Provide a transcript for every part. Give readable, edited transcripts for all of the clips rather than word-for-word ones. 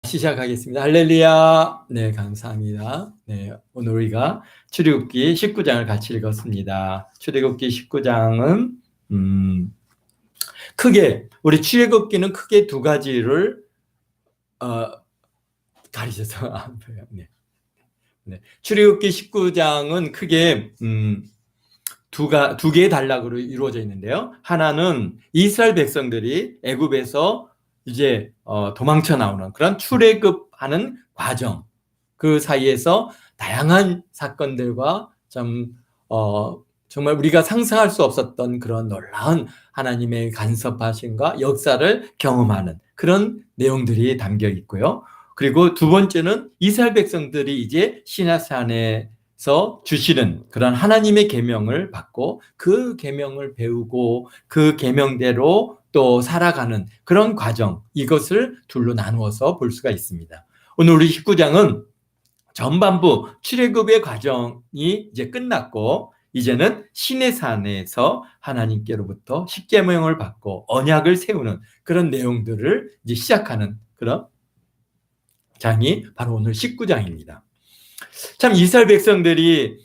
시작하겠습니다. 할렐루야. 네, 감사합니다. 네, 오늘 우리가 출애굽기 19장을 같이 읽었습니다. 출애굽기 19장은 크게 우리 출애굽기는 크게 두 가지를 가리셔서 네. 네. 출애굽기 19장은 크게 두 개의 단락으로 이루어져 있는데요. 하나는 이스라엘 백성들이 애굽에서 이제 도망쳐 나오는 그런 출애굽하는 과정, 그 사이에서 다양한 사건들과 정말 우리가 상상할 수 없었던 그런 놀라운 하나님의 간섭하심과 역사를 경험하는 그런 내용들이 담겨 있고요. 그리고 두 번째는 이스라엘 백성들이 이제 시내산에서 주시는 그런 하나님의 계명을 받고 그 계명을 배우고 그 계명대로 또 살아가는 그런 과정, 이것을 둘로 나누어서 볼 수가 있습니다. 오늘 우리 19장은 전반부 출애굽의 과정이 이제 끝났고 이제는 시내산에서 하나님께로부터 십계명을 받고 언약을 세우는 그런 내용들을 이제 시작하는 그런 장이 바로 오늘 19장입니다. 참 이스라엘 백성들이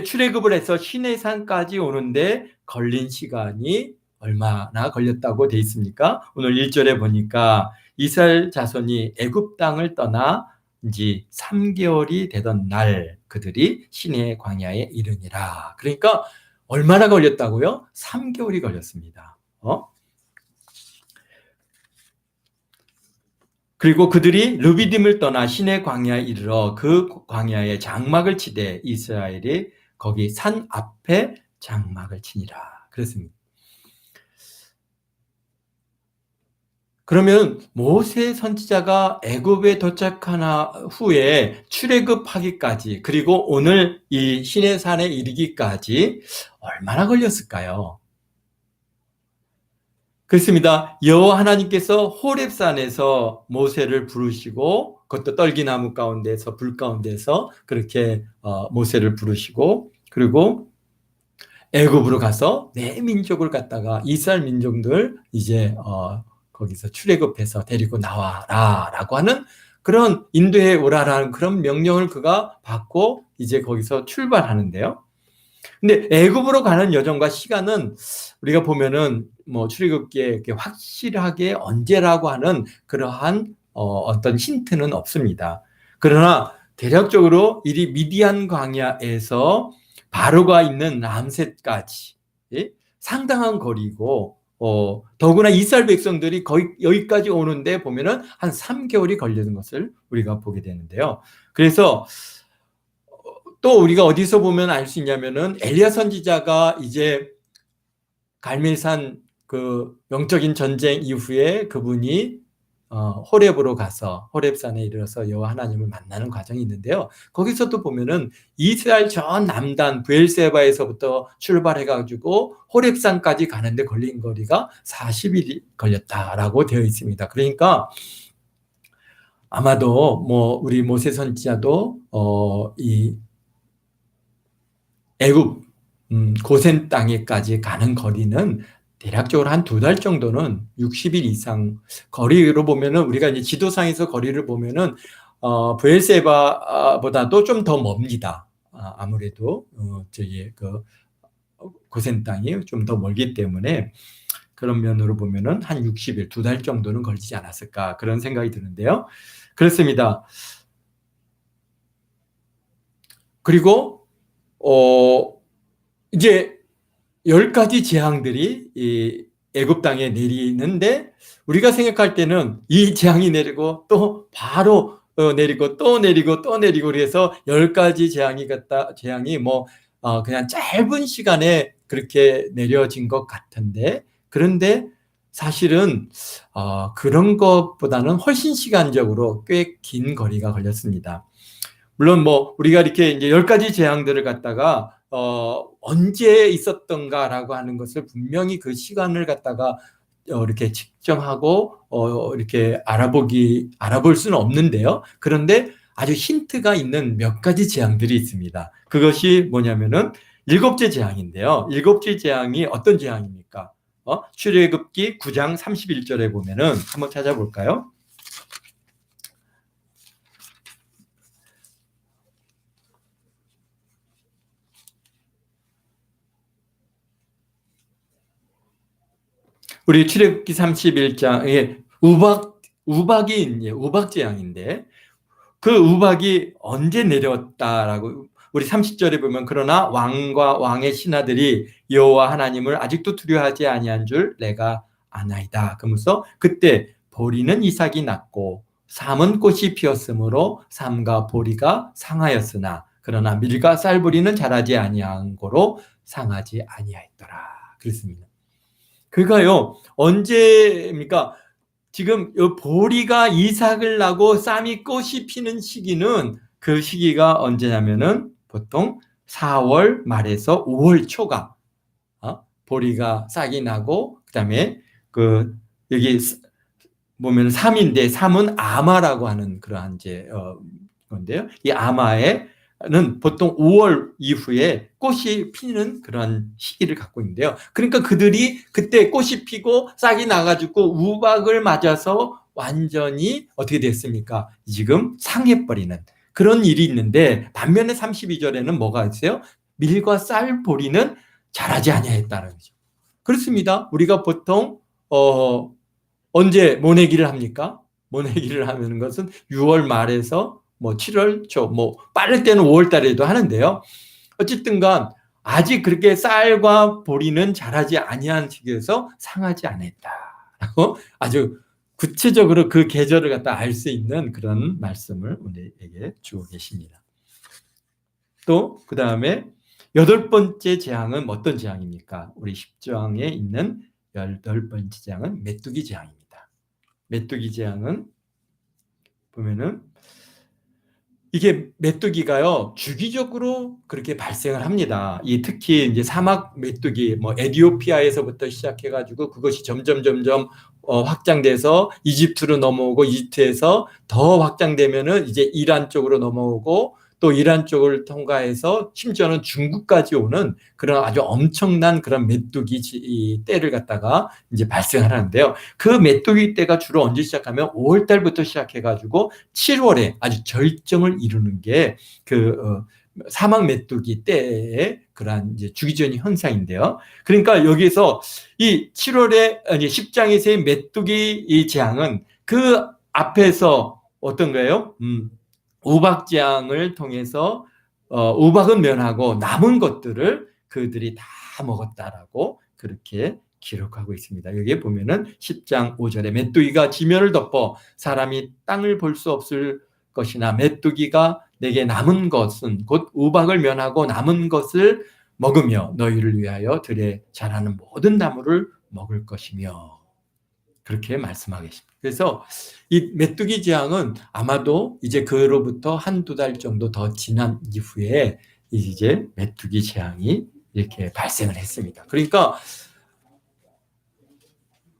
출애굽을 해서 시내산까지 오는데 걸린 시간이 얼마나 걸렸다고 돼 있습니까? 오늘 1절에 보니까 이스라엘 자손이 애굽 땅을 떠나 이제 3개월이 되던 날 그들이 시내 광야에 이르니라. 그러니까 얼마나 걸렸다고요? 3개월이 걸렸습니다. 그리고 그들이 르비딤을 떠나 시내 광야에 이르러 그 광야에 장막을 치되 이스라엘이 거기 산 앞에 장막을 치니라. 그랬습니다. 그러면 모세 선지자가 애굽에 도착한 후에 출애굽하기까지 그리고 오늘 이 시내산에 이르기까지 얼마나 걸렸을까요? 그렇습니다. 여호와 하나님께서 호렙산에서 모세를 부르시고 그것도 떨기나무 가운데서 불 가운데서 그렇게 모세를 부르시고 그리고 애굽으로 가서 내 민족을 갖다가 이스라엘 민족들 이제 거기서 출애굽해서 데리고 나와라라고 하는 그런 인도해 오라라는 그런 명령을 그가 받고 이제 거기서 출발하는데요. 근데 애굽으로 가는 여정과 시간은 우리가 보면은 뭐 출애굽기에 확실하게 언제라고 하는 그러한 어떤 힌트는 없습니다. 그러나 대략적으로 이 미디안 광야에서 바로가 있는 람셋까지 상당한 거리고 더구나 이스라엘 백성들이 거의 여기까지 오는데 보면은 한 3개월이 걸리는 것을 우리가 보게 되는데요. 그래서 또 우리가 어디서 보면 알 수 있냐면은 엘리야 선지자가 이제 갈멜산 그 영적인 전쟁 이후에 그분이 호렙으로 가서 호렙산에 이르러서 여호와 하나님을 만나는 과정이 있는데요. 거기서도 보면은 이스라엘 전 남단 브엘세바에서부터 출발해가지고 호렙산까지 가는데 걸린 거리가 40일이 걸렸다라고 되어 있습니다. 그러니까 아마도 뭐 우리 모세 선지자도 이 애굽 고센 땅에까지 가는 거리는 대략적으로 한 2달 정도는 60일 이상 거리로 보면은 우리가 이제 지도상에서 거리를 보면은 브엘세바보다도 좀 더 멉니다. 아무래도 저기 그 고센 땅이 좀 더 멀기 때문에 그런 면으로 보면은 한 60일, 2달 정도는 걸리지 않았을까 그런 생각이 드는데요. 그렇습니다. 그리고 이제 10가지 재앙들이 이 애굽 땅에 내리는데 우리가 생각할 때는 이 재앙이 내리고 또 바로 내리고 또 내리고 또 내리고 그래서 10가지 재앙이 뭐 그냥 짧은 시간에 그렇게 내려진 것 같은데 그런데 사실은 그런 것보다는 훨씬 시간적으로 꽤 긴 거리가 걸렸습니다. 물론 뭐 우리가 이렇게 이제 10가지 재앙들을 갖다가 언제 있었던가라고 하는 것을 분명히 그 시간을 갖다가 이렇게 측정하고 이렇게 알아볼 수는 없는데요. 그런데 아주 힌트가 있는 몇 가지 재앙들이 있습니다. 그것이 뭐냐면은 7째 재앙인데요. 7째 재앙이 어떤 재앙입니까? 출애굽기 9장 31절에 보면은 한번 찾아볼까요? 우리 출애굽기 31장에 우박 재앙인데 그 우박이 언제 내려왔다라고 우리 30절에 보면 그러나 왕과 왕의 신하들이 여호와 하나님을 아직도 두려워하지 아니한 줄 내가 아나이다. 그러면서 그때 보리는 이삭이 났고 삼은 꽃이 피었으므로 삼과 보리가 상하였으나 그러나 밀과 쌀보리는 자라지 아니한 고로 상하지 아니하였더라. 그렇습니다. 그가요 언제입니까? 지금 보리가 이삭을 나고 쌈이 꽃이 피는 시기는 그 시기가 언제냐면은 보통 4월 말에서 5월 초가 보리가 싹이 나고 그다음에 그 여기 보면 삼인데 삼은 아마라고 하는 그러한 이제 건데요. 이 아마에는 보통 5월 이후에 꽃이 피는 그런 시기를 갖고 있는데요. 그러니까 그들이 그때 꽃이 피고 싹이 나가지고 우박을 맞아서 완전히 어떻게 됐습니까? 지금 상해버리는 그런 일이 있는데 반면에 32절에는 뭐가 있어요? 밀과 쌀 보리는 자라지 아니하였다는 거죠. 그렇습니다. 우리가 보통 언제 모내기를 합니까? 모내기를 하는 것은 6월 말에서 뭐 7월 초, 뭐 빠를 때는 5월 달에도 하는데요. 어쨌든 간 아직 그렇게 쌀과 보리는 자라지 아니한 시기에서 상하지 않았다라고 아주 구체적으로 그 계절을 갖다 알 수 있는 그런 말씀을 우리에게 주고 계십니다. 또 그 다음에 8번째 재앙은 어떤 재앙입니까? 우리 10장에 있는 8번째 재앙은 메뚜기 재앙입니다. 메뚜기 재앙은 보면은 이게 메뚜기가요 주기적으로 그렇게 발생을 합니다. 이 특히 이제 사막 메뚜기, 뭐 에티오피아에서부터 시작해가지고 그것이 점점 확장돼서 이집트로 넘어오고 이집트에서 더 확장되면은 이제 이란 쪽으로 넘어오고 또 이란 쪽을 통과해서 심지어는 중국까지 오는 그런 아주 엄청난 그런 메뚜기 때를 갖다가 이제 발생을 하는데요. 그 메뚜기 때가 주로 언제 시작하면 5월 달부터 시작해가지고 7월에 아주 절정을 이루는 게 그 사막 메뚜기 때의 그러한 이제 주기적인 현상인데요. 그러니까 여기서 이 7월에 10장에서의 메뚜기 이 재앙은 그 앞에서 어떤 거예요? 우박재앙을 통해서 우박은 면하고 남은 것들을 그들이 다 먹었다라고 그렇게 기록하고 있습니다. 여기에 보면은 10장 5절에 메뚜기가 지면을 덮어 사람이 땅을 볼 수 없을 것이나 메뚜기가 내게 남은 것은 곧 우박을 면하고 남은 것을 먹으며 너희를 위하여 들에 자라는 모든 나무를 먹을 것이며 그렇게 말씀하겠습니다. 그래서 이 메뚜기 재앙은 아마도 이제 그로부터 한두 달 정도 더 지난 이후에 이제 메뚜기 재앙이 이렇게 발생을 했습니다. 그러니까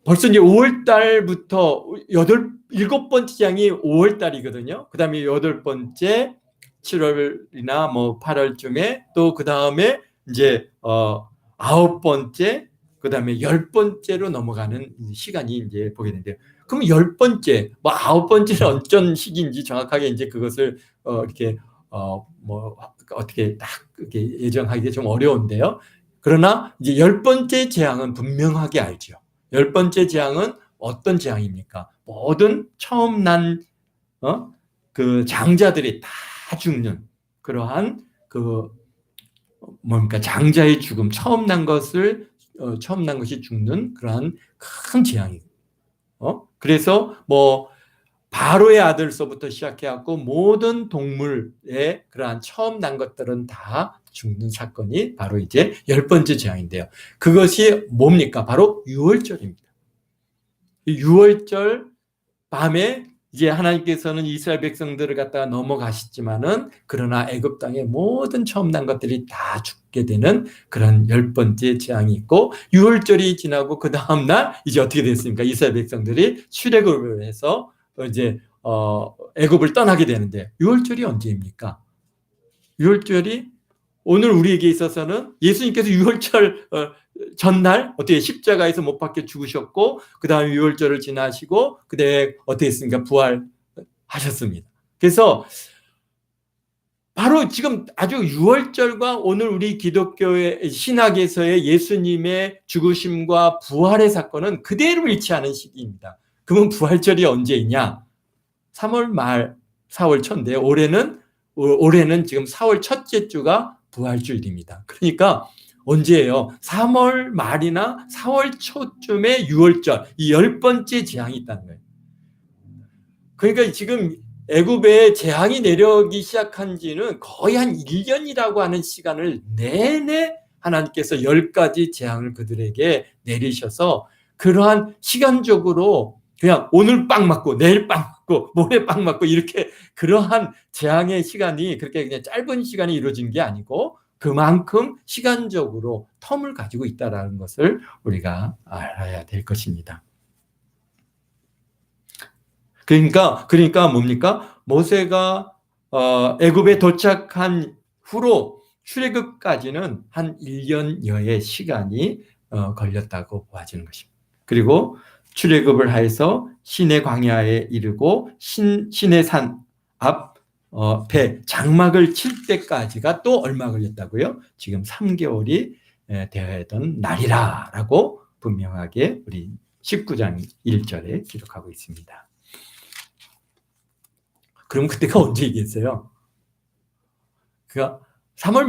벌써 이제 5월 달부터 7번째 재앙이 5월 달이거든요. 그 다음에 8번째 7월이나 뭐 8월쯤에 또 그 다음에 이제 9번째 그 다음에 10번째로 넘어가는 시간이 이제 보게 되는데요. 그럼 10번째, 뭐 9번째는 어떤 시기인지 정확하게 이제 그것을 이렇게 뭐 어떻게 딱 이렇게 예정하기가 좀 어려운데요. 그러나 이제 10번째 재앙은 분명하게 알죠. 10번째 재앙은 어떤 재앙입니까? 모든 처음 난 그 장자들이 다 죽는 그러한 그 뭡니까 장자의 죽음, 처음 난 것이 죽는 그러한 큰 재앙이. 그래서 뭐 바로의 아들서부터 시작해갖고 모든 동물의 그러한 처음 난 것들은 다 죽는 사건이 바로 이제 10번째 재앙인데요. 그것이 뭡니까? 바로 유월절입니다. 6월절 밤에 이제 하나님께서는 이스라엘 백성들을 갖다가 넘어가셨지만은 그러나 애굽 땅의 모든 처음 난 것들이 다 죽게 되는 그런 10번째 재앙이 있고 6월절이 지나고 그 다음 날 이제 어떻게 됐습니까? 이스라엘 백성들이 출애굽을 해서 이제 애굽을 떠나게 되는데 6월절이 언제입니까? 6월절이 오늘 우리에게 있어서는 예수님께서 6월절 전날 어떻게 십자가에서 못 박혀 죽으셨고 그 다음에 6월절을 지나시고 그다음에 어떻게 했습니까? 부활하셨습니다. 그래서 바로 지금 아주 유월절과 오늘 우리 기독교의 신학에서의 예수님의 죽으심과 부활의 사건은 그대로 일치하는 시기입니다. 그러면 부활절이 언제이냐? 3월 말, 4월 초인데 올해는 지금 4월 첫째 주가 부활주일입니다. 그러니까 언제예요? 3월 말이나 4월 초쯤에 유월절, 이 10번째 재앙이 있다는 거예요. 그러니까 지금 애굽에 재앙이 내려오기 시작한 지는 거의 한 1년이라고 하는 시간을 내내 하나님께서 10가지 재앙을 그들에게 내리셔서 그러한 시간적으로 그냥 오늘 빵 맞고 내일 빵 맞고 모레 빵 맞고 이렇게 그러한 재앙의 시간이 그렇게 그냥 짧은 시간이 이루어진 게 아니고 그만큼 시간적으로 텀을 가지고 있다는 것을 우리가 알아야 될 것입니다. 그러니까 뭡니까? 모세가 애굽에 도착한 후로 출애굽까지는 한 1년여의 시간이 걸렸다고 보아지는 것입니다. 그리고 출애굽을 하여서 시내 광야에 이르고 시내 산 앞에 장막을 칠 때까지가 또 얼마 걸렸다고요? 지금 3개월이 되었던 날이라고 분명하게 우리 19장 1절에 기록하고 있습니다. 그럼 그때가 언제이겠어요? 그러니까 3월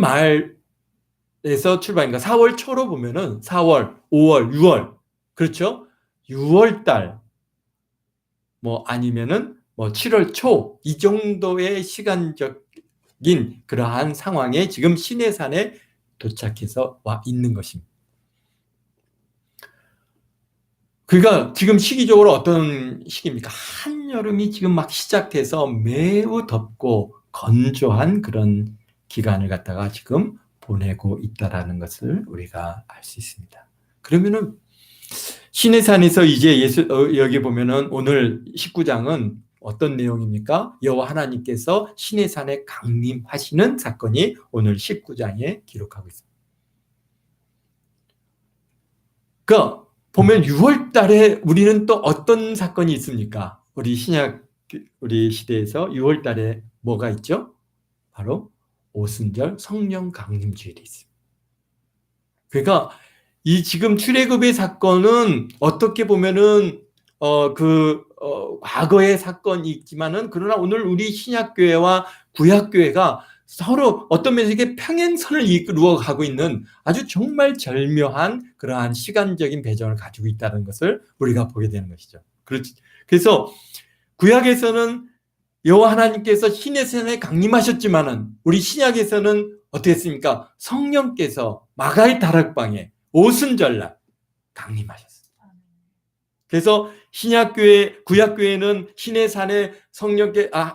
말에서 출발인가 4월 초로 보면은 4월, 5월, 6월 그렇죠? 6월 달 뭐 아니면은 뭐 7월 초 이 정도의 시간적인 그러한 상황에 지금 시내산에 도착해서 와 있는 것입니다. 그러니까 지금 시기적으로 어떤 시기입니까? 한여름이 지금 막 시작돼서 매우 덥고 건조한 그런 기간을 갖다가 지금 보내고 있다라는 것을 우리가 알 수 있습니다. 그러면은 시내산에서 이제 여기 보면은 오늘 19장은 어떤 내용입니까? 여호와 하나님께서 시내산에 강림하시는 사건이 오늘 19장에 기록하고 있습니다. 그러니까 보면 6월 달에 우리는 또 어떤 사건이 있습니까? 우리 시대에서 6월 달에 뭐가 있죠? 바로 오순절 성령 강림 주일이 있습니다. 그러니까 이 지금 출애굽의 사건은 어떻게 보면은 과거의 사건이 있지만은 그러나 오늘 우리 신약교회와 구약교회가 서로 어떤 면에서 이게 평행선을 이루어 가고 있는 아주 정말 절묘한 그러한 시간적인 배경을 가지고 있다는 것을 우리가 보게 되는 것이죠. 그래서 구약에서는 여호와 하나님께서 시내산에 강림하셨지만은 우리 신약에서는 어떻게 했습니까? 성령께서 마가의 다락방에 오순절날 강림하셨어요. 그래서 신약교회, 구약교회는 시내산에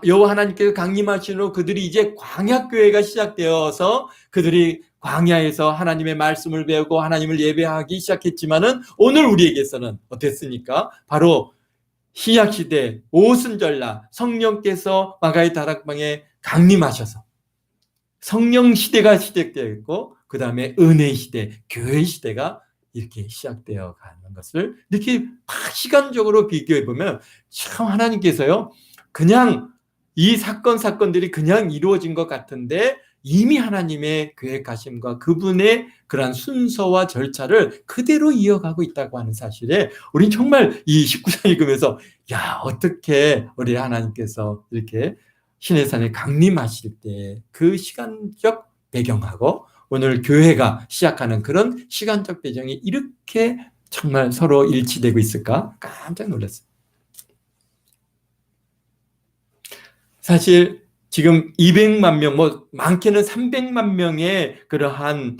여호와 하나님께서 강림하신 후 그들이 이제 광야교회가 시작되어서 그들이 광야에서 하나님의 말씀을 배우고 하나님을 예배하기 시작했지만은 오늘 우리에게서는 어땠습니까? 바로 신약시대 오순절날 성령께서 마가의 다락방에 강림하셔서 성령 시대가 시작되었고 그 다음에 은혜 시대, 교회 시대가 이렇게 시작되어 가는 것을 이렇게 시간적으로 비교해 보면 참 하나님께서요 그냥 이 사건들이 그냥 이루어진 것 같은데 이미 하나님의 계획하심과 그분의 그러한 순서와 절차를 그대로 이어가고 있다고 하는 사실에 우린 정말 이 19장 읽으면서 야 어떻게 우리 하나님께서 이렇게 시내산에 강림하실 때 그 시간적 배경하고 오늘 교회가 시작하는 그런 시간적 배경이 이렇게 정말 서로 일치되고 있을까? 깜짝 놀랐어요. 사실 지금 200만 명, 뭐 많게는 300만 명의 그러한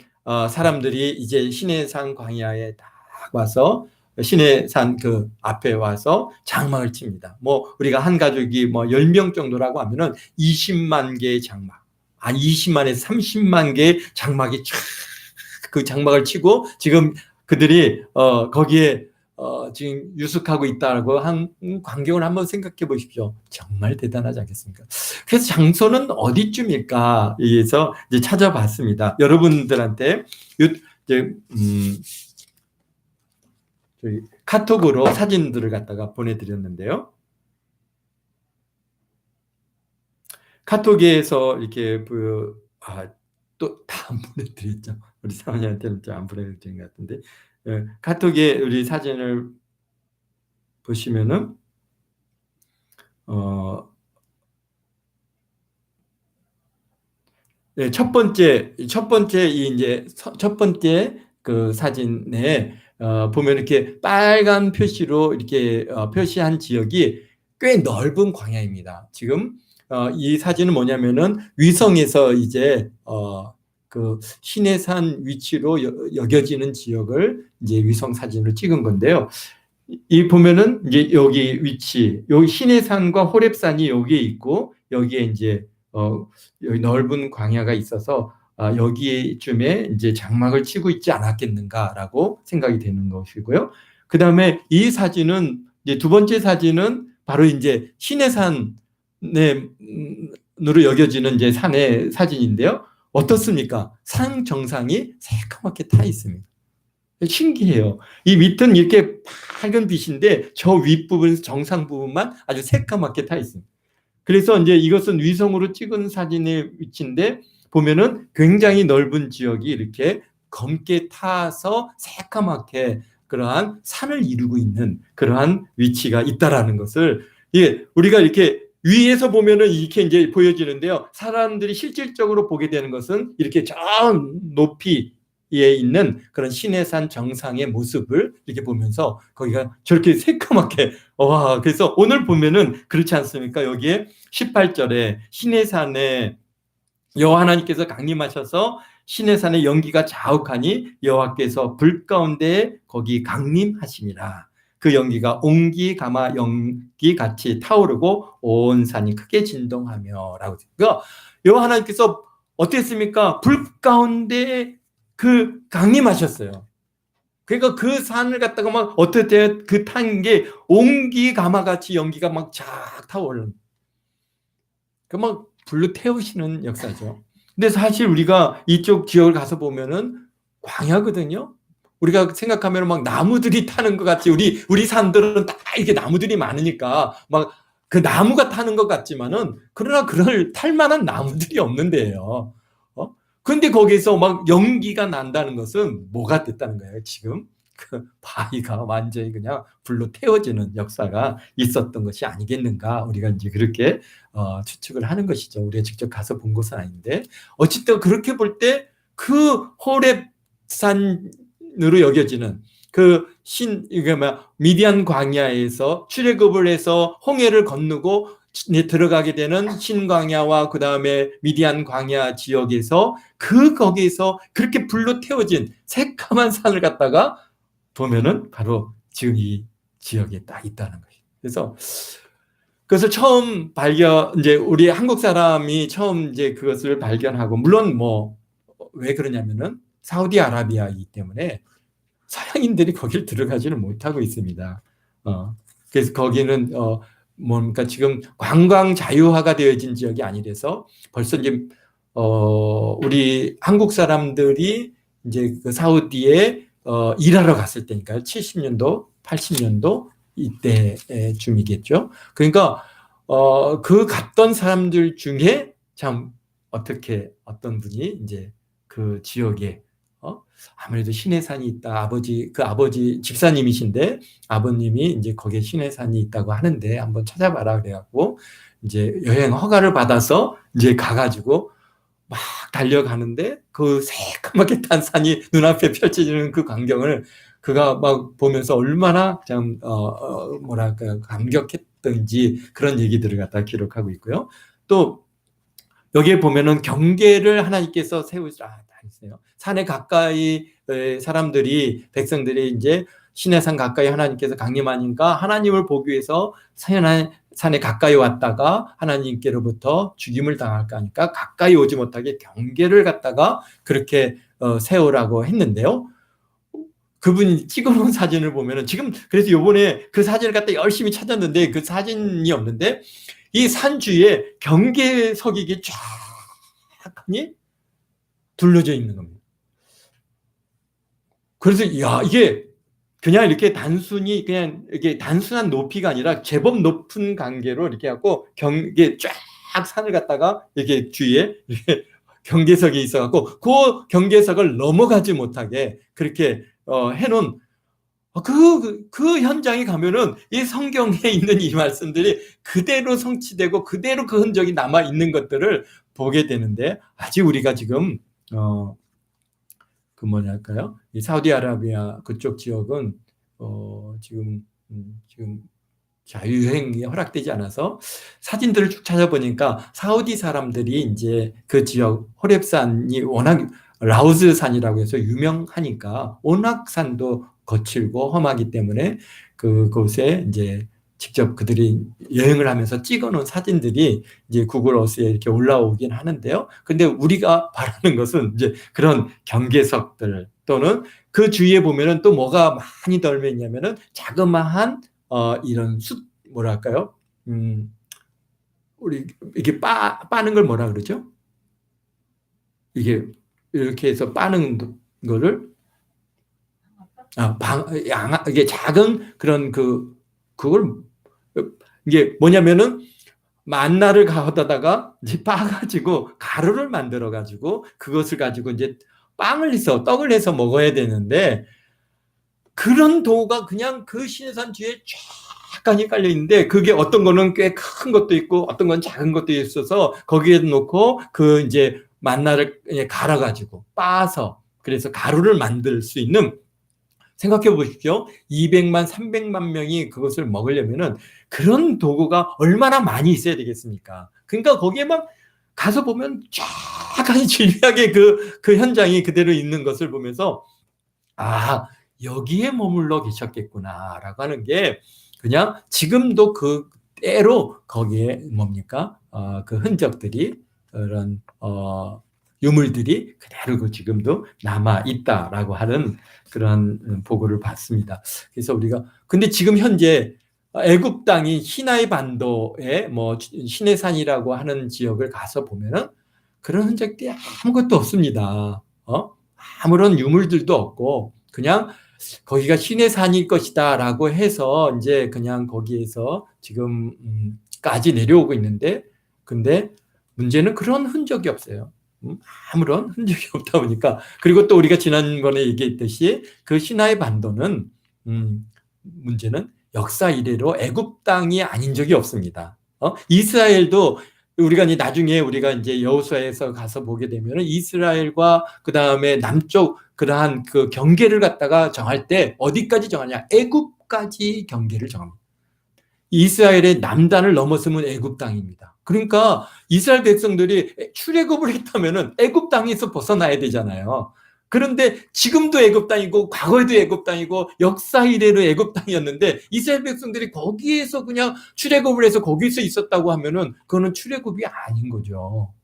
사람들이 이제 시내산 광야에 다 와서 시내산 그 앞에 와서 장막을 칩니다. 뭐 우리가 한 가족이 뭐 10명 정도라고 하면은 20만 개의 장막. 20만에서 30만 개의 장막이 쫙 그 장막을 치고 지금 그들이 거기에 지금 유숙하고 있다고 한 광경을 한번 생각해 보십시오. 정말 대단하지 않겠습니까? 그래서 장소는 어디쯤일까? 해서 이제 찾아봤습니다. 여러분들한테 이제 카톡으로 사진들을 갖다가 보내드렸는데요. 카톡에서 이렇게 또 다 안 보내드렸죠. 우리 사모님한테는 좀 안 보내드린 것 같은데, 카톡에 우리 사진을 보시면은 어, 첫 번째 첫 번째 그 사진에 보면 이렇게 빨간 표시로 이렇게 표시한 지역이 꽤 넓은 광야입니다. 지금 이 사진은 뭐냐면은 위성에서 이제 그 신해산 위치로 여겨지는 지역을 이제 위성 사진으로 찍은 건데요. 이 보면은 이제 여기 위치, 여기 신해산과 호렙산이 여기에 있고 여기에 이제 여기 넓은 광야가 있어서 여기쯤에 이제 장막을 치고 있지 않았겠는가라고 생각이 되는 것이고요. 그 다음에 이 사진은 이제 두 번째 사진은 바로 이제 신해산으로 여겨지는 이제 산의 사진인데요. 어떻습니까? 산 정상이 새까맣게 타 있습니다. 신기해요. 이 밑은 이렇게 밝은 빛인데 저 윗부분, 정상 부분만 아주 새까맣게 타 있습니다. 그래서 이제 이것은 위성으로 찍은 사진의 위치인데 보면은 굉장히 넓은 지역이 이렇게 검게 타서 새까맣게 그러한 산을 이루고 있는 그러한 위치가 있다라는 것을 우리가 이렇게 위에서 보면은 이렇게 이제 보여지는데요. 사람들이 실질적으로 보게 되는 것은 이렇게 저 높이 에 있는 그런 신해산 정상의 모습을 이렇게 보면서 거기가 저렇게 새까맣게 와, 그래서 오늘 보면은 그렇지 않습니까? 여기에 18절에 신해산에 여호와 하나님께서 강림하셔서 신해산의 연기가 자욱하니 여호와께서 불 가운데 거기 강림하심이라. 그 연기가 옹기 가마 연기 같이 타오르고 온 산이 크게 진동하며라고. 그러니까 여호와 하나님께서 어땠습니까? 불 가운데 그 강림하셨어요. 그러니까 그 산을 갖다가 막 어떻게 그 탄 게 옹기 가마같이 연기가 막 쫙 타오르는. 그 막 불로 태우시는 역사죠. 근데 사실 우리가 이쪽 지역을 가서 보면은 광야거든요. 우리가 생각하면 막 나무들이 타는 것 같지. 우리 산들은 딱 이렇게 나무들이 많으니까 막 그 나무가 타는 것 같지만은 그러나 그럴 탈 만한 나무들이 없는데요. 근데 거기서 막 연기가 난다는 것은 뭐가 됐다는 거예요, 지금? 그 바위가 완전히 그냥 불로 태워지는 역사가 있었던 것이 아니겠는가. 우리가 이제 그렇게 추측을 하는 것이죠. 우리가 직접 가서 본 것은 아닌데. 어쨌든 그렇게 볼 때 그 호렙산으로 여겨지는 이게 미디안 광야에서 출애굽을 해서 홍해를 건너고 들어가게 되는 신광야와 그 다음에 미디안 광야 지역에서 거기에서 그렇게 불로 태워진 새까만 산을 갖다가 보면은 바로 지금 이 지역에 딱 있다는 거예요. 그래서 처음 이제 우리 한국 사람이 처음 이제 그것을 발견하고, 물론 왜 그러냐면은 사우디아라비아이기 때문에 서양인들이 거길 들어가지는 못하고 있습니다. 그래서 거기는 뭔가 지금 관광 자유화가 되어진 지역이 아니라서 벌써 이제 우리 한국 사람들이 이제 그 사우디에 일하러 갔을 때니까요. 70년도, 80년도 이때쯤이겠죠. 그러니까 그 갔던 사람들 중에 참 어떤 분이 이제 그 지역에 아무래도 신해산이 있다. 아버지 집사님이신데 아버님이 이제 거기에 신해산이 있다고 하는데 한번 찾아봐라 그래갖고 이제 여행 허가를 받아서 이제 가가지고 막 달려가는데 그 새까맣게 탄 산이 눈앞에 펼쳐지는 그 광경을 그가 막 보면서 얼마나 참 뭐랄까요, 감격했던지 그런 얘기들을 갖다 기록하고 있고요. 또 여기에 보면은 경계를 하나님께서 세우시라 있어요. 산에 가까이 백성들이 이제 시내산 가까이 하나님께서 강림하니까 하나님을 보기 위해서 산에 가까이 왔다가 하나님께로부터 죽임을 당할까 하니까 가까이 오지 못하게 경계를 갖다가 그렇게 세우라고 했는데요. 그분이 찍어놓은 사진을 보면은 지금 그래서 요번에 그 사진을 갖다 열심히 찾았는데 그 사진이 없는데 이 산 주위에 경계석이 쫙 하니 둘러져 있는 겁니다. 그래서 이게 그냥 이렇게 단순히 그냥 이게 단순한 높이가 아니라 제법 높은 관계로 이렇게 하고 경계 쫙 산을 갖다가 이렇게 주위에 이렇게 경계석이 있어갖고 그 경계석을 넘어가지 못하게 그렇게 해놓은 그 현장에 가면은 이 성경에 있는 이 말씀들이 그대로 성취되고 그대로 그 흔적이 남아 있는 것들을 보게 되는데, 아직 우리가 지금 그 뭐랄까요? 이 사우디아라비아 그쪽 지역은 지금 자유여행이 허락되지 않아서 사진들을 쭉 찾아보니까 사우디 사람들이 이제 그 지역 호렙산이 워낙 라우즈산이라고 해서 유명하니까 온악산도 거칠고 험하기 때문에 그곳에 이제 직접 그들이 여행을 하면서 찍어놓은 사진들이 이제 구글 어스에 이렇게 올라오긴 하는데요. 근데 우리가 바라는 것은 이제 그런 경계석들 또는 그 주위에 보면은 또 뭐가 많이 널려 있냐면은 자그마한 이런 뭐랄까요? 우리 이게 빠는 걸 뭐라 그러죠? 이게 이렇게 해서 빠는 거를 이게 작은 그런 그걸 이게 뭐냐면은 만나를 가져다가 이제 빠가지고 가루를 만들어 가지고 그것을 가지고 이제 떡을 해서 먹어야 되는데, 그런 도가 그냥 그 시내산 뒤에 쫙 깔려 있는데 그게 어떤 거는 꽤 큰 것도 있고 어떤 건 작은 것도 있어서 거기에 놓고 그 이제 만나를 갈아 가지고 빻아서 그래서 가루를 만들 수 있는, 생각해 보십시오. 200만, 300만 명이 그것을 먹으려면은 그런 도구가 얼마나 많이 있어야 되겠습니까? 그러니까 거기에 막 가서 보면 쫙 아주 진리하게 그 현장이 그대로 있는 것을 보면서 여기에 머물러 계셨겠구나라고 하는 게, 그냥 지금도 그대로 거기에 뭡니까? 그 흔적들이, 그런 유물들이 그대로 지금도 남아 있다라고 하는 그런 보고를 받습니다. 그래서 우리가 근데 지금 현재 애굽 땅이 시나이 반도의 뭐 시내산이라고 하는 지역을 가서 보면은 그런 흔적들이 아무것도 없습니다. 아무런 유물들도 없고 그냥 거기가 시내산일 것이다라고 해서 이제 그냥 거기에서 지금까지 내려오고 있는데, 근데 문제는 그런 흔적이 없어요. 아무런 흔적이 없다 보니까, 그리고 또 우리가 지난번에 얘기했듯이 그 시나이 반도는 문제는 역사 이래로 애굽 땅이 아닌 적이 없습니다. 이스라엘도 우리가 나중에 우리가 이제 여호수아에서 가서 보게 되면 이스라엘과 그 다음에 남쪽 그러한 그 경계를 갖다가 정할 때 어디까지 정하냐? 애굽까지 경계를 정합니다. 이스라엘의 남단을 넘어서면 애굽 땅입니다. 그러니까 이스라엘 백성들이 출애굽을 했다면은 애굽 땅에서 벗어나야 되잖아요. 그런데 지금도 애굽 땅이고 과거에도 애굽 땅이고 역사 이래로 애굽 땅이었는데 이스라엘 백성들이 거기에서 그냥 출애굽을 해서 거기서 있었다고 하면은 그거는 출애굽이 아닌 거죠.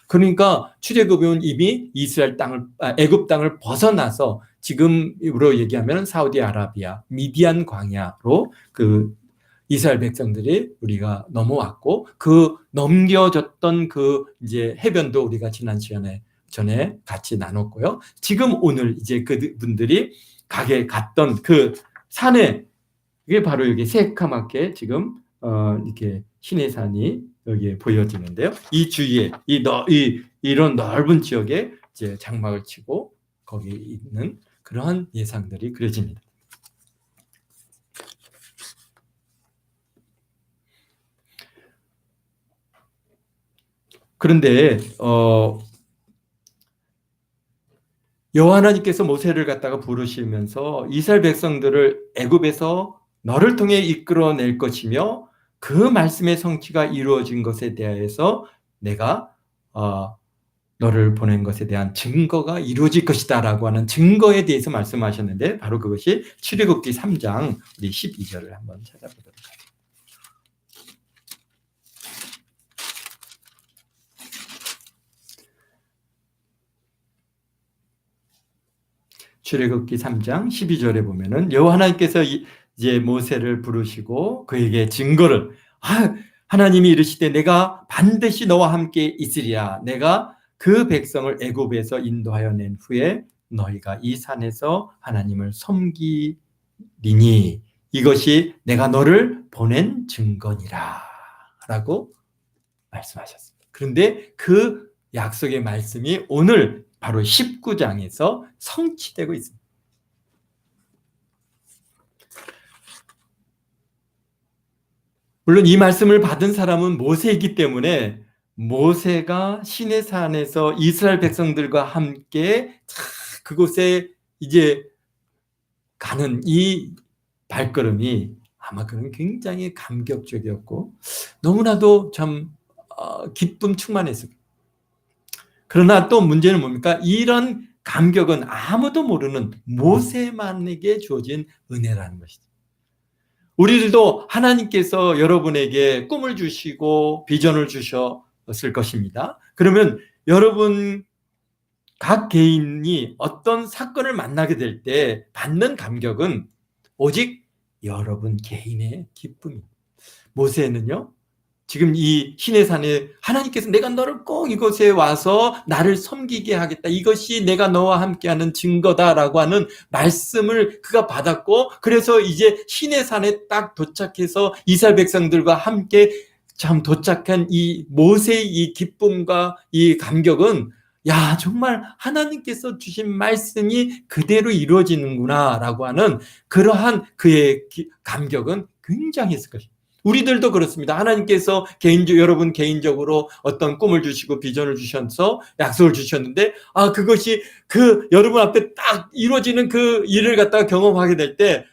그러니까 출애굽은 이미 이스라엘 땅을 애굽 땅을 벗어나서 지금으로 얘기하면 사우디아라비아, 미디안 광야로 그 이스라엘 백성들이 우리가 넘어왔고, 그 넘겨졌던 그 이제 해변도 우리가 지난 시간에 전에 같이 나눴고요. 지금 오늘 이제 그분들이 갔던 그 산에, 이게 바로 여기 새카맣게 지금 이렇게 시내산이 여기에 보여지는데요. 이 주위에 이런 넓은 지역에 이제 장막을 치고 거기 있는 그러한 예상들이 그려집니다. 그런데 여호와 하나님께서 모세를 갖다가 부르시면서 이스라엘 백성들을 애굽에서 너를 통해 이끌어낼 것이며 그 말씀의 성취가 이루어진 것에 대해서 내가 너를 보낸 것에 대한 증거가 이루어질 것이다 라고 하는 증거에 대해서 말씀하셨는데, 바로 그것이 출애굽기 3장 우리 12절을 한번 찾아보도록 하겠습니다. 출애굽기 3장 12절에 보면은 여호와 하나님께서 이제 모세를 부르시고 그에게 증거를, 하나님이 이르시되 내가 반드시 너와 함께 있으리라. 내가 그 백성을 애굽에서 인도하여 낸 후에 너희가 이 산에서 하나님을 섬기리니 이것이 내가 너를 보낸 증거니라 라고 말씀하셨습니다. 그런데 그 약속의 말씀이 오늘 바로 19장에서 성취되고 있습니다. 물론 이 말씀을 받은 사람은 모세이기 때문에 모세가 시내산에서 이스라엘 백성들과 함께 그곳에 이제 가는 이 발걸음이 아마 그는 굉장히 감격적이었고 너무나도 참 기쁨 충만했어요. 그러나 또 문제는 뭡니까? 이런 감격은 아무도 모르는 모세만에게 주어진 은혜라는 것이죠. 우리들도 하나님께서 여러분에게 꿈을 주시고 비전을 주셨을 것입니다. 그러면 여러분 각 개인이 어떤 사건을 만나게 될 때 받는 감격은 오직 여러분 개인의 기쁨입니다. 모세는요, 지금 이 시내산에 하나님께서 내가 너를 꼭 이곳에 와서 나를 섬기게 하겠다. 이것이 내가 너와 함께하는 증거다라고 하는 말씀을 그가 받았고, 그래서 이제 시내산에 딱 도착해서 이스라엘 백성들과 함께 참 도착한 이 모세의 이 기쁨과 이 감격은 야, 정말 하나님께서 주신 말씀이 그대로 이루어지는구나 라고 하는 그러한 그의 감격은 굉장했을 것입니다. 우리들도 그렇습니다. 하나님께서 여러분 개인적으로 어떤 꿈을 주시고 비전을 주셔서 약속을 주셨는데, 그것이 그 여러분 앞에 딱 이루어지는 그 일을 갖다가 경험하게 될 때,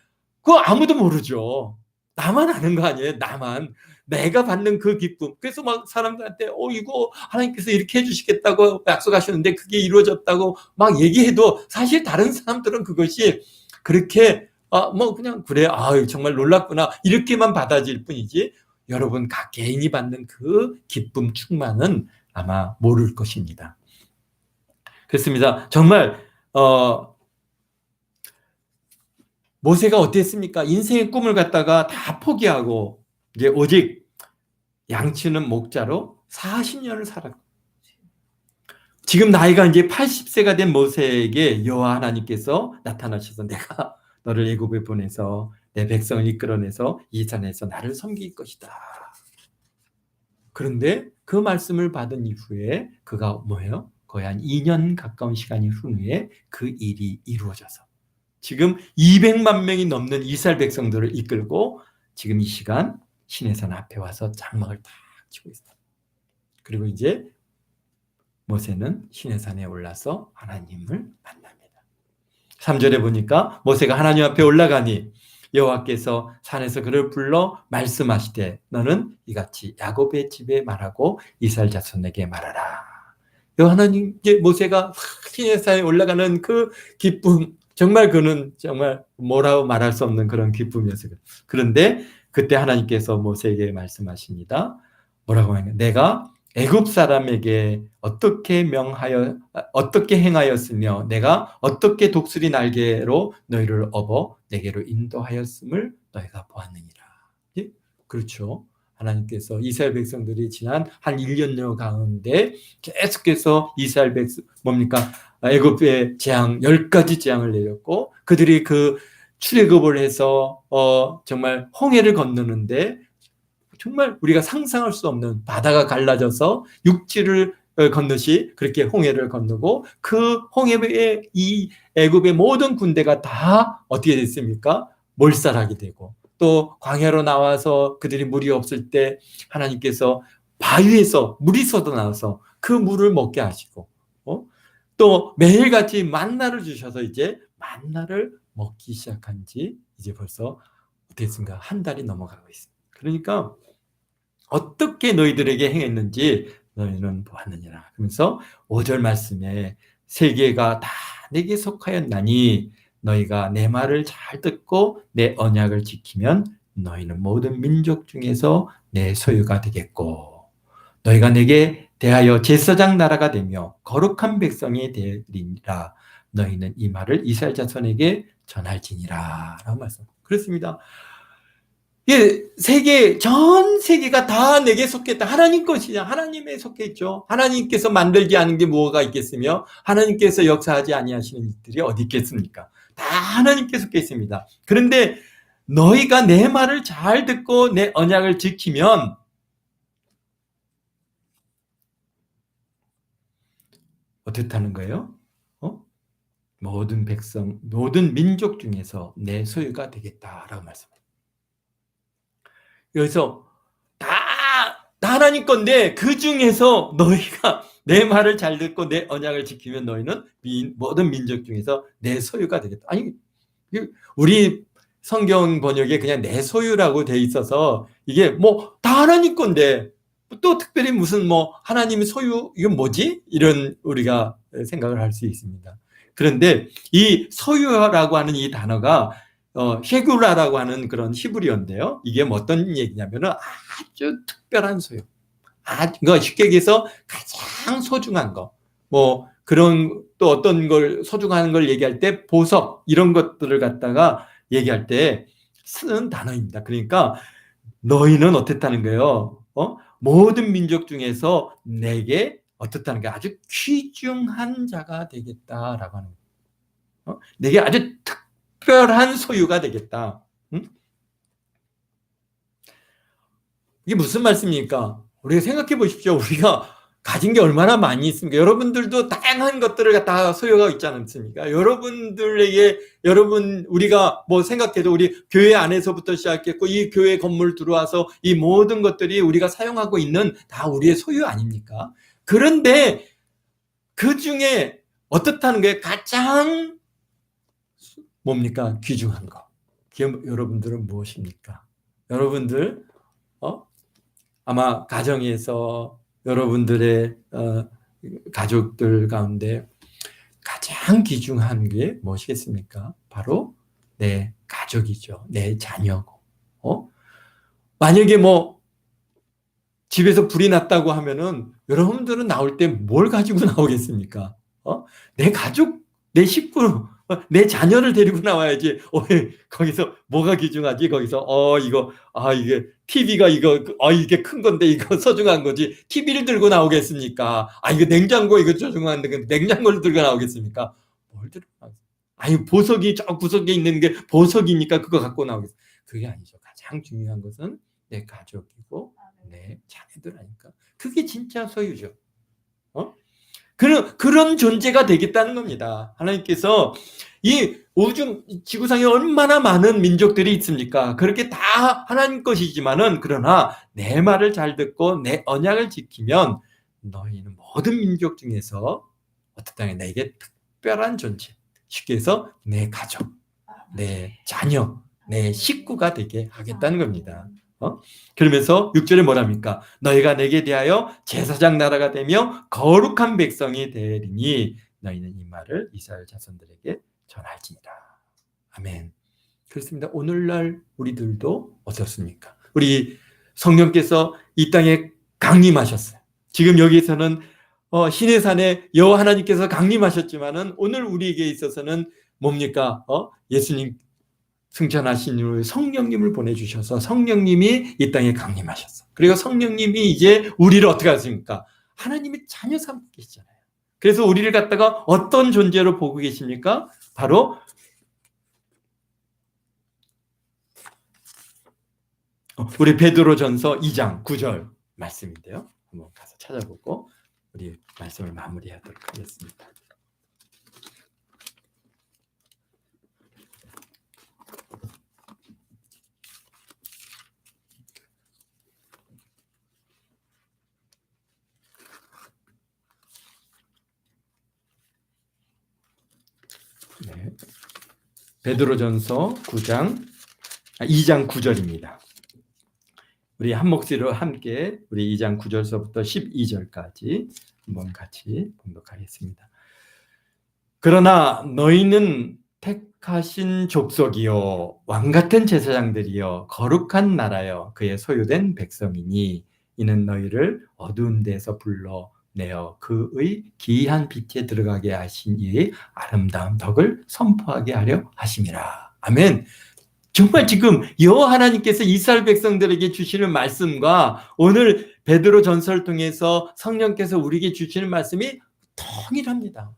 그거 아무도 모르죠. 나만 아는 거 아니에요. 나만. 내가 받는 그 기쁨. 그래서 막 사람들한테, 이거 하나님께서 이렇게 해주시겠다고 약속하셨는데 그게 이루어졌다고 막 얘기해도 사실 다른 사람들은 그것이 그렇게 그냥 그래, 정말 놀랍구나 이렇게만 받아질 뿐이지 여러분 각 개인이 받는 그 기쁨 충만은 아마 모를 것입니다. 그렇습니다. 정말 모세가 어땠습니까? 인생의 꿈을 갖다가 다 포기하고 이제 오직 양치는 목자로 40년을 살았고, 지금 나이가 이제 80세가 된 모세에게 여호와 하나님께서 나타나셔서 내가 너를 애굽에 보내서 내 백성을 이끌어내서 이 산에서 나를 섬길 것이다. 그런데 그 말씀을 받은 이후에 그가 뭐예요? 거의 한 2년 가까운 시간이 흐른 후에 그 일이 이루어져서 지금 200만 명이 넘는 이스라엘 백성들을 이끌고 지금 이 시간 시내산 앞에 와서 장막을 딱 치고 있어요. 그리고 이제 모세는 시내산에 올라서 하나님을 만납니다. 3절에 보니까 모세가 하나님 앞에 올라가니 여호와께서 산에서 그를 불러 말씀하시되 너는 이같이 야곱의 집에 말하고 이스라엘 자손에게 말하라. 하나님, 모세가 시내산에 올라가는 그 기쁨, 정말 그는 정말 뭐라고 말할 수 없는 그런 기쁨이었어요. 그런데 그때 하나님께서 모세에게 말씀하십니다. 뭐라고 하냐? 내가 애굽 사람에게 어떻게 행하였으며 내가 어떻게 독수리 날개로 너희를 업어 내게로 인도하였음을 너희가 보았느니라. 예? 그렇죠. 하나님께서 이스라엘 백성들이 지난 한 1년여 가운데 계속해서 이스라엘 백성 애굽의 재앙 10가지 재앙을 내렸고 그들이 그 출애굽을 해서 정말 홍해를 건너는데 정말 우리가 상상할 수 없는 바다가 갈라져서 육지를 건너시 그렇게 홍해를 건너고 그 홍해에 이 애굽의 모든 군대가 다 어떻게 됐습니까? 몰살하게 되고 또 광야로 나와서 그들이 물이 없을 때 하나님께서 바위에서 물이 쏟아나와서 그 물을 먹게 하시고 또 매일같이 만나를 주셔서 이제 만나를 먹기 시작한 지 이제 벌써 됐습니까? 한 달이 넘어가고 있습니다. 그러니까 어떻게 너희들에게 행했는지 너희는 보았느니라. 그러면서 5절 말씀에 세계가 다 내게 속하였나니 너희가 내 말을 잘 듣고 내 언약을 지키면 너희는 모든 민족 중에서 내 소유가 되겠고 너희가 내게 대하여 제사장 나라가 되며 거룩한 백성이 되리니라. 너희는 이 말을 이스라엘 자손에게 전할지니라 라고 말씀. 그렇습니다. 전 세계가 다 내게 속했다. 하나님 것이냐? 하나님에 속해 있죠. 하나님께서 만들지 않은 게 뭐가 있겠으며 하나님께서 역사하지 아니하시는 일들이 어디 있겠습니까? 다 하나님께 속해 있습니다. 그런데 너희가 내 말을 잘 듣고 내 언약을 지키면 어떻다는 거예요? 모든 백성, 모든 민족 중에서 내 소유가 되겠다라고 말씀합니다. 여기서 다 하나님 건데 그 중에서 너희가 내 말을 잘 듣고 내 언약을 지키면 너희는 모든 민족 중에서 내 소유가 되겠다. 아니, 우리 성경 번역에 그냥 내 소유라고 돼 있어서 이게 뭐 다 하나님 건데 또 특별히 무슨 뭐 하나님의 소유 이건 뭐지? 이런 우리가 생각을 할 수 있습니다. 그런데 이 소유라고 하는 이 단어가 쉐굴라라고 하는 그런 히브리어인데요. 이게 뭐 어떤 얘기냐면은 아주 특별한 소유. 그러니까 쉽게 얘기해서 가장 소중한 거. 뭐 그런 또 어떤 걸 소중한 걸 얘기할 때 보석 이런 것들을 갖다가 얘기할 때 쓰는 단어입니다. 그러니까 너희는 어떻다는 거예요? 모든 민족 중에서 내게 어떻다는 게 아주 귀중한 자가 되겠다라고 하는 거예요. 내게 아주 특별한 소유가 되겠다. 응? 이게 무슨 말씀입니까? 우리가 생각해 보십시오. 우리가 가진 게 얼마나 많이 있습니까? 여러분들도 다양한 것들을 갖다 소유가 있지 않습니까? 우리가 뭐 생각해도 우리 교회 안에서부터 시작했고, 이 교회 건물 들어와서 이 모든 것들이 우리가 사용하고 있는 다 우리의 소유 아닙니까? 그런데 그 중에 어떻다는 거예요? 가장 뭡니까? 귀중한 거. 여러분들은 무엇입니까? 여러분들, 아마 가정에서 여러분들의 가족들 가운데 가장 귀중한 게 무엇이겠습니까? 바로 내 가족이죠. 내 자녀고. 만약에 뭐 집에서 불이 났다고 하면은 여러분들은 나올 때 뭘 가지고 나오겠습니까? 내 가족, 내 식구, 내 자녀를 데리고 나와야지. 거기서 뭐가 귀중하지? 거기서 이게 TV가 이게 큰 건데 이거 소중한 거지. TV를 들고 나오겠습니까? 이거 냉장고 이거 소중한데 냉장고를 들고 나오겠습니까? 뭘 들고 나오겠습니까? 보석이 저 구석에 있는 게 보석이니까 그거 갖고 나오겠습니까? 그게 아니죠. 가장 중요한 것은 내 가족이고 내 자녀들 아닐까? 그게 진짜 소유죠. 그런 존재가 되겠다는 겁니다. 하나님께서 이 지구상에 얼마나 많은 민족들이 있습니까? 그렇게 다 하나님 것이지만은 그러나 내 말을 잘 듣고 내 언약을 지키면 너희는 모든 민족 중에서 어떻게 내게 특별한 존재, 쉽게 해서 내 가족, 내 자녀, 내 식구가 되게 하겠다는 겁니다. 그러면서 6절에 뭐랍니까? 너희가 내게 대하여 제사장 나라가 되며 거룩한 백성이 되리니 너희는 이 말을 이스라엘 자손들에게 전할지니라. 아멘. 그렇습니다. 오늘날 우리들도 어떻습니까? 우리 성령께서 이 땅에 강림하셨어요. 지금 여기서는 신의 산에 여호와 하나님께서 강림하셨지만은 오늘 우리에게 있어서는 뭡니까? 예수님 승천하신 이후에 성령님을 보내주셔서 성령님이 이 땅에 강림하셨어. 그리고 성령님이 이제 우리를 어떻게 하십니까? 하나님의 자녀 삼고 계시잖아요. 그래서 우리를 갖다가 어떤 존재로 보고 계십니까? 바로 우리 베드로전서 2장 9절 말씀인데요. 한번 가서 찾아보고 우리 말씀을 마무리하도록 하겠습니다. 네. 베드로전서 2장 9절입니다. 우리 한 목소리로 함께 우리 2장 9절서부터 12절까지 한번 같이 봉독하겠습니다. 그러나 너희는 택하신 족속이요 왕같은 제사장들이요 거룩한 나라요 그의 소유된 백성이니 이는 너희를 어두운 데서 불러내어 그의 기이한 빛에 들어가게 하신 이의 아름다운 덕을 선포하게 하려 하심이라. 아멘. 정말 지금 여호와 하나님께서 이스라엘 백성들에게 주시는 말씀과 오늘 베드로 전서를 통해서 성령께서 우리에게 주시는 말씀이 동일합니다.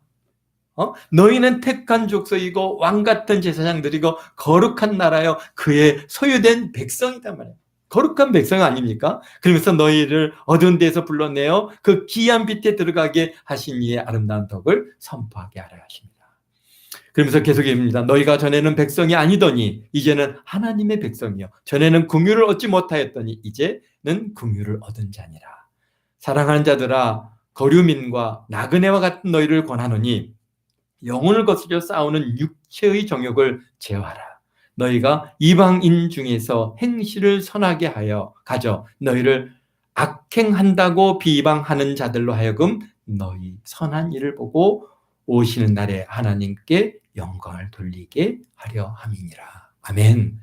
너희는 택한 족속이고 왕같은 제사장들이고 거룩한 나라요 그의 소유된 백성이단 말이에요. 거룩한 백성 아닙니까? 그러면서 너희를 어두운 데서 불러내어 그 기이한 빛에 들어가게 하신 이의 아름다운 덕을 선포하게 하려 하십니다. 그러면서 계속입니다. 너희가 전에는 백성이 아니더니 이제는 하나님의 백성이요 전에는 긍휼을 얻지 못하였더니 이제는 긍휼을 얻은 자니라. 사랑하는 자들아 거류민과 나그네와 같은 너희를 권하노니 영혼을 거스려 싸우는 육체의 정욕을 제어하라. 너희가 이방인 중에서 행실을 선하게 하여 가져 너희를 악행한다고 비방하는 자들로 하여금 너희 선한 일을 보고 오시는 날에 하나님께 영광을 돌리게 하려 함이니라. 아멘.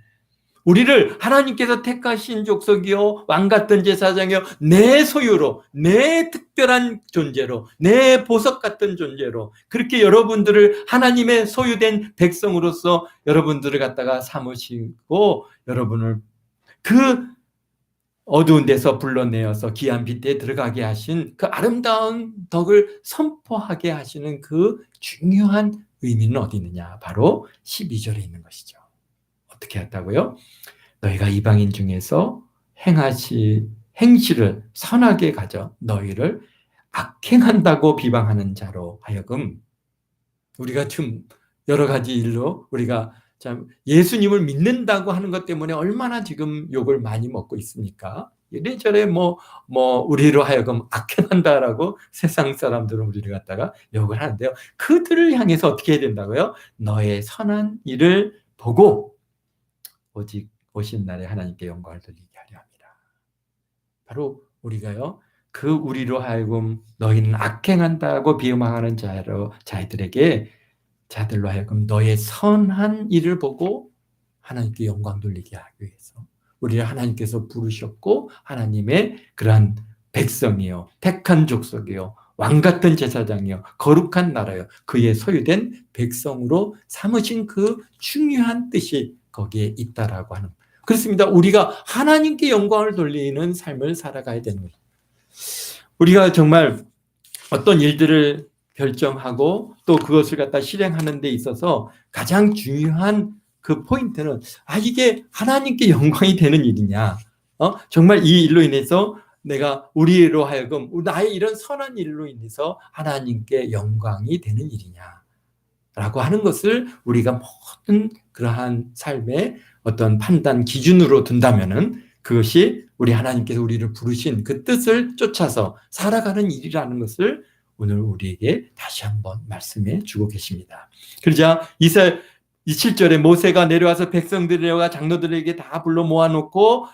우리를 하나님께서 택하신 족속이요 왕같은 제사장이요 내 소유로 내 특별한 존재로 내 보석 같은 존재로 그렇게 여러분들을 하나님의 소유된 백성으로서 여러분들을 갖다가 삼으시고 여러분을 그 어두운 데서 불러내어서 귀한 빛에 들어가게 하신 그 아름다운 덕을 선포하게 하시는 그 중요한 의미는 어디 있느냐? 바로 12절에 있는 것이죠. 어떻게 했다고요? 너희가 이방인 중에서 행실을 선하게 가져 너희를 악행한다고 비방하는 자로 하여금 우리가 좀 여러 가지 일로 우리가 참 예수님을 믿는다고 하는 것 때문에 얼마나 지금 욕을 많이 먹고 있습니까? 이래저래 우리로 하여금 악행한다라고 세상 사람들은 우리를 갖다가 욕을 하는데요. 그들을 향해서 어떻게 해야 된다고요? 너의 선한 일을 보고 오직 오신 날에 하나님께 영광을 돌리게 하려 합니다. 바로 우리가요. 그 우리로 하여금 너희는 악행한다고 비방하는 자들로 하여금 너의 선한 일을 보고 하나님께 영광 돌리게 하기 위해서 우리를 하나님께서 부르셨고 하나님의 그러한 백성이요 택한 족속이요 왕같은 제사장이요 거룩한 나라요 그의 소유된 백성으로 삼으신 그 중요한 뜻이 거기에 있다라고 하는 그렇습니다. 우리가 하나님께 영광을 돌리는 삶을 살아가야 되는 거예요. 우리가 정말 어떤 일들을 결정하고 또 그것을 갖다 실행하는 데 있어서 가장 중요한 그 포인트는 이게 하나님께 영광이 되는 일이냐 정말 이 일로 인해서 내가 우리로 하여금 나의 이런 선한 일로 인해서 하나님께 영광이 되는 일이냐 라고 하는 것을 우리가 모든 그러한 삶의 어떤 판단 기준으로 둔다면은 그것이 우리 하나님께서 우리를 부르신 그 뜻을 쫓아서 살아가는 일이라는 것을 오늘 우리에게 다시 한번 말씀해 주고 계십니다. 그러자 이사야 7절에 모세가 내려와서 백성들과 장로들에게 다 불러 모아놓고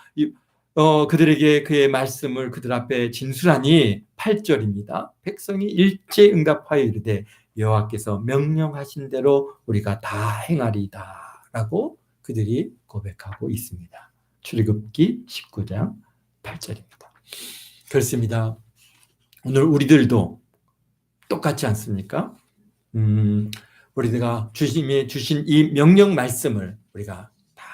그들에게 그의 말씀을 그들 앞에 진술하니 8절입니다. 백성이 일제 응답하여 이르되 여호와께서 명령하신 대로 우리가 다 행하리다 라고 그들이 고백하고 있습니다. 출애굽기 19장 8절입니다. 그렇습니다. 오늘 우리들도 똑같지 않습니까? 우리가 주님이 주신 이 명령 말씀을 우리가 다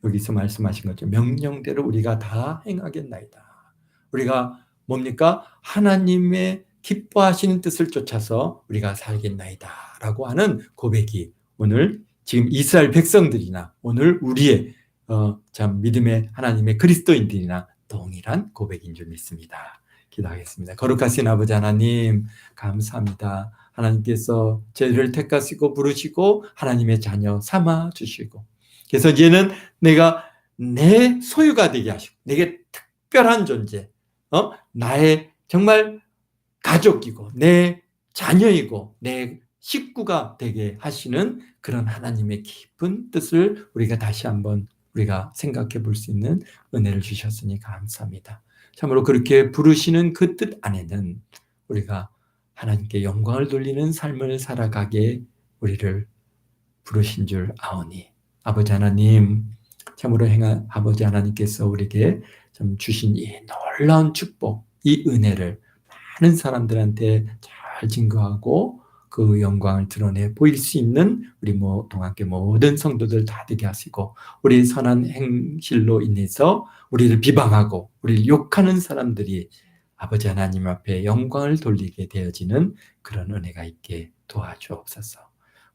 여기서 말씀하신 것처럼 명령대로 우리가 다 행하겠나이다. 우리가 뭡니까? 하나님의 기뻐하시는 뜻을 쫓아서 우리가 살겠나이다 라고 하는 고백이 오늘 지금 이스라엘 백성들이나 오늘 우리의 참 믿음의 하나님의 그리스도인들이나 동일한 고백인 줄 믿습니다. 기도하겠습니다. 거룩하신 아버지 하나님 감사합니다. 하나님께서 저희를 택하시고 부르시고 하나님의 자녀 삼아 주시고 그래서 이제는 내가 내 소유가 되게 하시고 내게 특별한 존재 나의 정말 가족이고 내 자녀이고 내 식구가 되게 하시는 그런 하나님의 깊은 뜻을 우리가 다시 한번 우리가 생각해 볼 수 있는 은혜를 주셨으니 감사합니다. 참으로 그렇게 부르시는 그 뜻 안에는 우리가 하나님께 영광을 돌리는 삶을 살아가게 우리를 부르신 줄 아오니 아버지 하나님 참으로 아버지 하나님께서 우리에게 참 주신 이 놀라운 축복 이 은혜를 많은 사람들한테 잘 증거하고 그 영광을 드러내 보일 수 있는 우리 동학교 모든 성도들 다 되게 하시고 우리 선한 행실로 인해서 우리를 비방하고 우리를 욕하는 사람들이 아버지 하나님 앞에 영광을 돌리게 되어지는 그런 은혜가 있게 도와주옵소서.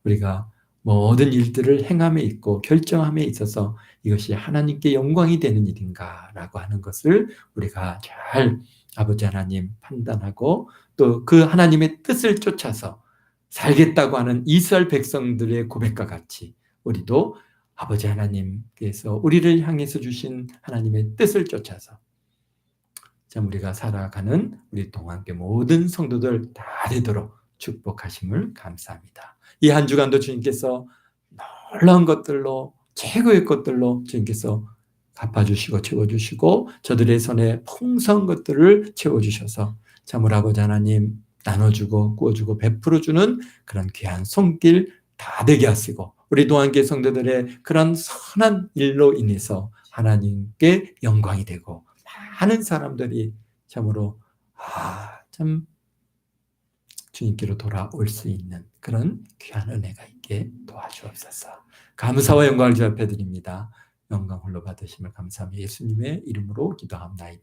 우리가 모든 일들을 행함에 있고 결정함에 있어서 이것이 하나님께 영광이 되는 일인가라고 하는 것을 우리가 잘 아버지 하나님 판단하고 또 그 하나님의 뜻을 쫓아서 살겠다고 하는 이스라엘 백성들의 고백과 같이 우리도 아버지 하나님께서 우리를 향해서 주신 하나님의 뜻을 쫓아서 참 우리가 살아가는 우리 동안계 모든 성도들 다 되도록 축복하심을 감사합니다. 이 한 주간도 주님께서 놀라운 것들로 최고의 것들로 주님께서 갚아주시고 채워주시고 저들의 손에 풍성한 것들을 채워주셔서 참으로 아버지 하나님 나눠주고 구워주고 베풀어주는 그런 귀한 손길 다 되게 하시고 우리 동안계 성도들의 그런 선한 일로 인해서 하나님께 영광이 되고 많은 사람들이 참으로 참 주님께로 돌아올 수 있는 그런 귀한 은혜가 있게 도와주옵소서. 감사와 영광을 주 앞에 드립니다. 영광 홀로 받으심을 감사하며 예수님의 이름으로 기도합나이다.